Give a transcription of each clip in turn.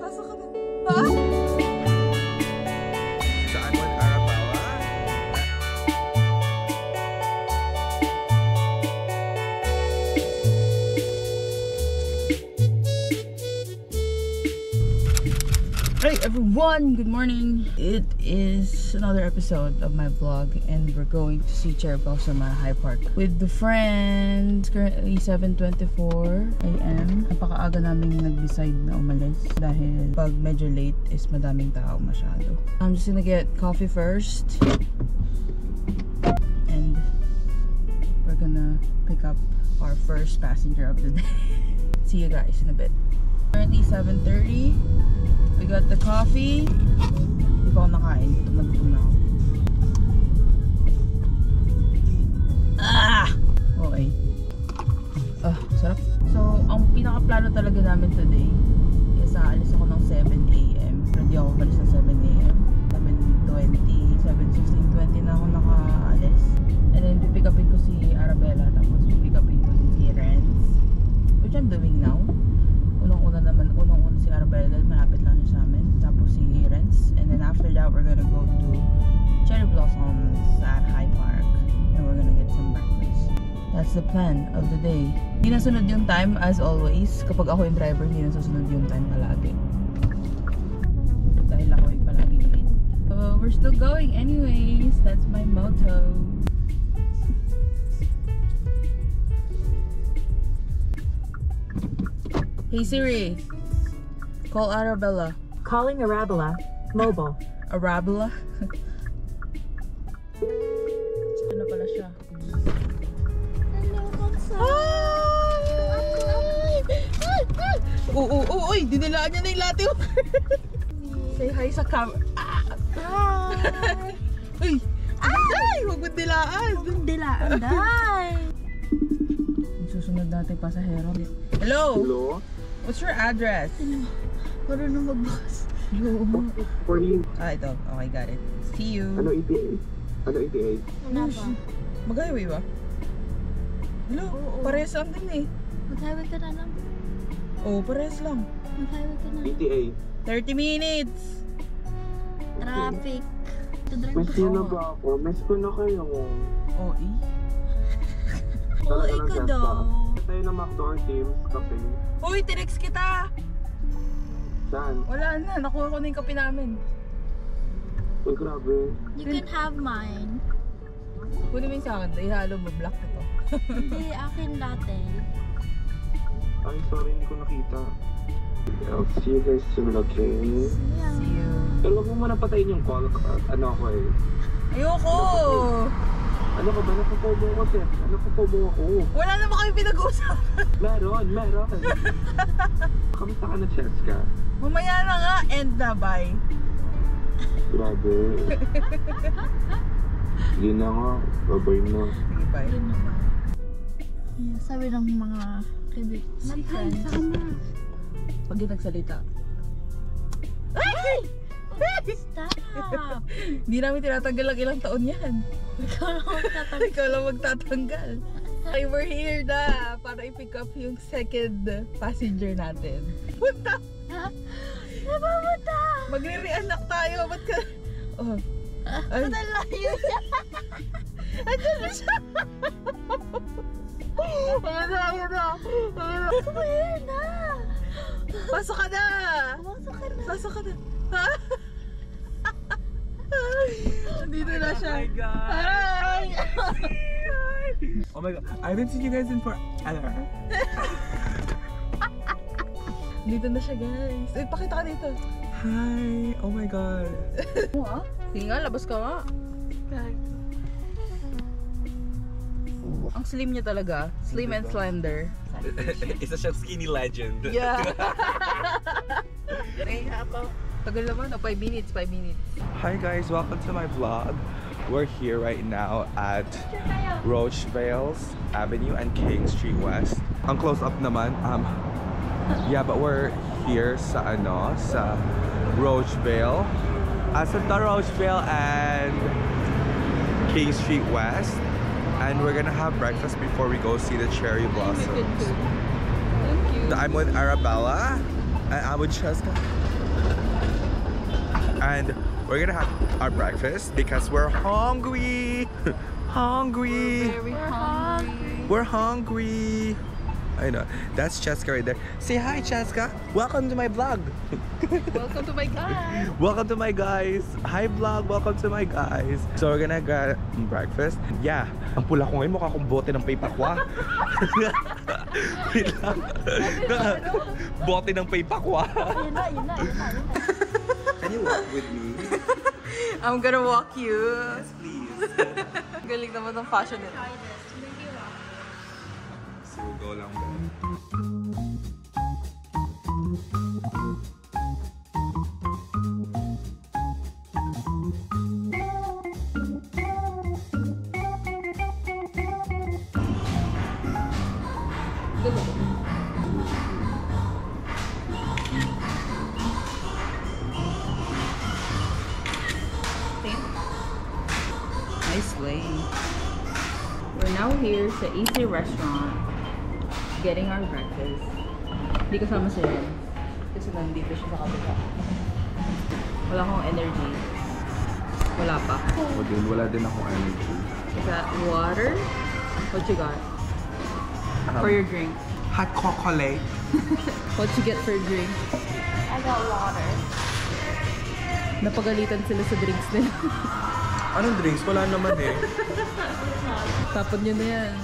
Pasok ka na. Ha? Saan mo Arabella? Hey everyone, good morning. It is another episode of my vlog and we're going to see Cherry Blossom at High Park with the friends. Currently 7:24 AM. Napakaaga namin nag-decide na umalis dahil pag medyo late is madaming tao masyado. I'm just gonna get coffee first and we're gonna pick up our first passenger of the day. See you guys in a bit. Currently 7:30. We got the coffee. Di pa ako nakain. Gutom na ako. Ah! Okay. Sarap. So, ang pinaka-plano talaga namin today is aalis ako ng 7 AM. Pero hindi ako umalis ng 7 AM. 7:20, 7:15, 20 na ako nakaalis. And then, pipick upin ko si Arabella. Tapos, pipick upin ko si Renz. Which I'm doing now. Unang-una si Arabella dahil malapit lang siya sa amin. Tapos si Renz. And then after that, we're gonna go to Cherry Blossoms at High Park. And we're gonna get some breakfast. That's the plan of the day. Hindi nasunod yung time as always. Kapag ako yung driver, hindi nasusunod yung time palagi. Dahil ako yung palagi late. So, we're still going anyways. That's my motto. Hey Siri, call Arabella. Calling Arabella. Mobile. Arabella? Ano pala siya? Hello, Bonsa. Uy! Dinilaan niya na yung latte. Say hi sa camera. Hi. Uy! Ay! Huwag mo dilaan. Dilaan, day. Susunod natin pasahero. Hello? Hello? What's your address? Marunong magbukas. Hello? For you. Ito. Okay, got it. See you. Ano ETA? Ano ETA? Wala pa. Mag-highway ba? Hello? Oo. Parehas lang din eh. Mag-highway ka na lang. Oo, parehas lang. Mag-highway ka na lang. ETA? 30 minutes! Traffic. Miss niyo na ba ako? Miss ko na kayo. Oo, eh. Oo, ikaw daw. Tayo na McDo Teams Cafe. Uy, tinext kita! Saan? Wala na, nakuha ko na yung kape namin. Uy, grabe. You can have mine. Kunin mo yung sa akin, ihalo mo, black na to. Hindi, akin latte. Ay, sorry, hindi ko nakita. I'll see you guys soon, okay? Yeah. See you. Pero huwag mo muna patayin yung call. Ano ako eh. Ayoko! Ano ka ba? Napapobo ko, Seth. Napapobo ako. Wala naman kami pinag-uusap. Meron. Kamusta ka na, Cheska? Mamaya na nga, and na, bye. Grabe. Sige na nga. Babay mo. Sige, bye. Yun naman. Yeah, sabi ng mga kaibigan. Friends. Pag yung nagsalita. Ay! Stop! Hindi namin tinatanggal ang ilang taon yan. Ikaw lang magtatanggal. Ikaw lang magtatanggal. Okay, we're here na para i-pick up yung second passenger natin. Punta! Nababuta! Magre-react tayo. Ba't ka... Oh. Ay. Ba't ang layo siya? Andiyan na siya! Ayan na! Ayan na! Pasok ka na! Pumasok ka na. Ha? Nandito na siya. Hi guys! Hi! Oh my god, I haven't seen you guys in forever. Dito na siya, guys. Uy, pakita ka dito. Hi! Oh my god. Sige nga, labas ka nga. Ang slim niya talaga. Slim and slender. Isa siyang skinny legend. Yeah. Tagal naman, 5 minutes, 5 minutes. Hi guys, welcome to my vlog. We're here right now at Rochevale's Avenue and King Street West. Ang close up naman, yeah, but we're here sa Rochevale. Sa Rochevale and King Street West. And we're gonna have breakfast before we go see the cherry blossoms. Thank you. I'm with Arabella. And I'm with Cheska. And we're gonna have our breakfast because we're hungry. Hungry. Very hungry. We're hungry. I know. That's Cheska right there. Say hi, Cheska. Welcome to my vlog. Welcome to my guys. Welcome to my guys. Hi vlog. Welcome to my guys. So we're gonna get breakfast. Yeah. Ang pula ko ngayon, mukha akong bote ng paypakwa. Wait lang. Bote ng paypakwa. Yun na. Can you walk with me? I'm gonna walk you. Yes, please. Galing naman ng fashion nito. Sugo lang ba? Nice way. We're now here sa Easy Restaurant getting our breakfast. Hindi kasama si Ren kasi nandito siya sa kabila. Wala akong energy. Wala pa. Wala din ako energy. Is that water? What you got? For your drink. Hot chocolate. What you get for your drink? I got water. Napagalitan sila sa drinks nila. Anong drinks? Wala naman eh. Tapon nyo na yan.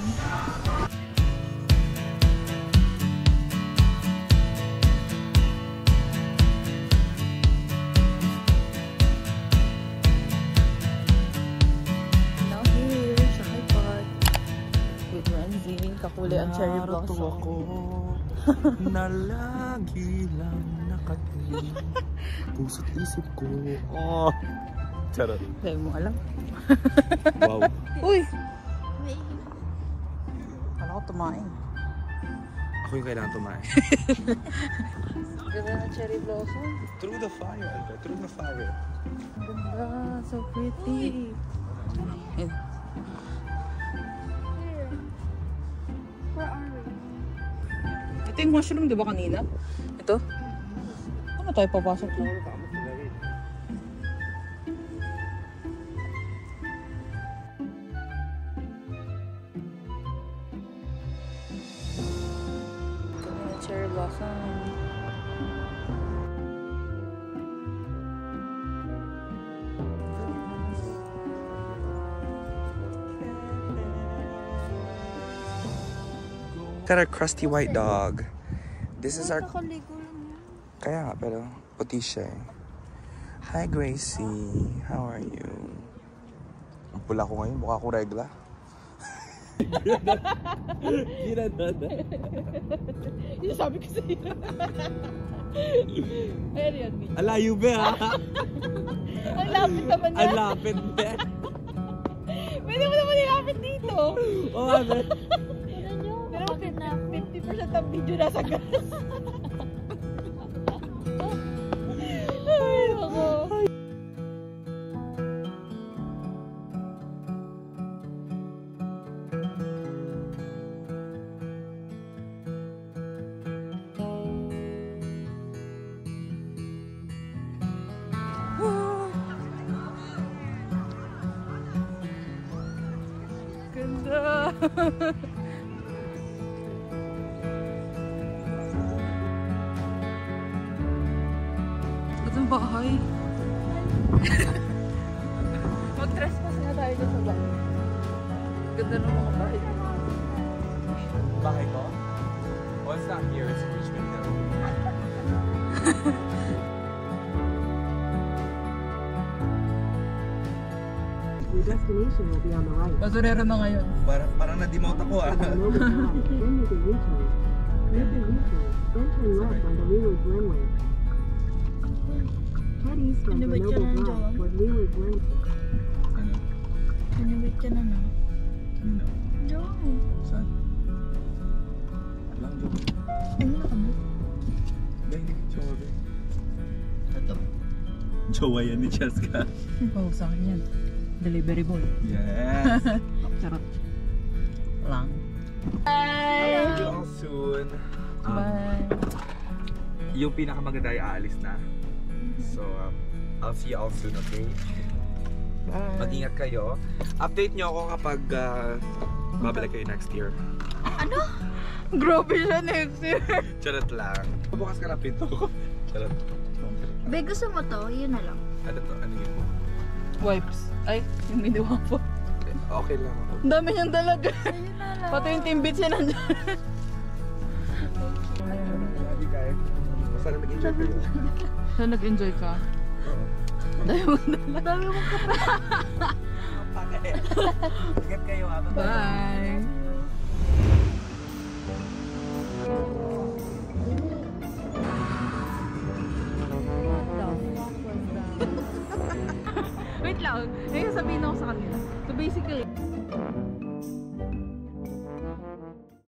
Now here sa iPod with Renzi. Kakuli ang cherry blossom. Na lagi lang nakatingin. Puso't isip ko. Oh. Charot. Kaya mo alam. Wow. Uy! Kala ko tumain. Ako yung kailangan tumain. Ganda na cherry blossom. Through the fire, Alba. Through the fire. Ganda. So pretty. Ayun. Where are we? Ito yung mushroom, di ba kanina? Ito? Ano tayo papasok na? Cherry blossom. Got our crusty white dog. This is our... Nakaligo lang yan. Kaya nga, pero puti siya eh. Hi Gracie, how are you? Ang pula ko ngayon, mukha akong regla. Yung sabi ko sa'yo. Ayan yan, Mitch. Alayo ba ha? Ang lapit naman yan. Ang lapit ba? Pwede mo naman ilapit dito. Oo nga ba? Tignan nyo, Pero kapit na ako. 50% ng video nasa gas. Ay, ako. Ganda. Ang bahay. Mag-trespass na tayo dyan sa bahay. Ganda ng mga bahay. Bahay ko? Well, it's not here, it's Richmond Hill. Your destination will be on the right. Basurero na ngayon. Parang na-demote ako ah. At Nova Drive, then you can U-turn. Make a U-turn, then turn left on the Leeward Glenway. Head east on Ano ba Grenoble dyan ang Drive jowa? toward Leeward Glenway. Ano? Nanibit ka na na. Kanino? Joe. Saan? Alam, joke. Ano nakabit? Dahil, jowa ba? Totoo. Jowa yan ni Cheska. Oh, sa akin yan. Delivery boy. Yes! Charot. Lang. See you all soon. Bye. yung pinakamaganda ay aalis na. So, I'll see you all soon, okay? Bye. Mag-ingat kayo. Update nyo ako kapag babalik kayo next year. Ano? Grabe siya next year. Charot lang. Bukas ka na pinto ko. Charot. Be, gusto mo to? Yun na lang. Ano to? Ano yun? Wipes. Ay, yung ginawa po. Okay lang ako. Ang dami niyang dalaga. Ayun na lang. Pati yung timbits niya nandyan. Love you guys. Sana nag-enjoy kayo. Saan nag-enjoy ka? Oo. Dami mong dalaga. Dami mong kapal. Ingat kayo ha. Bye. Wait lang, may sabihin ako sa kanila. So basically,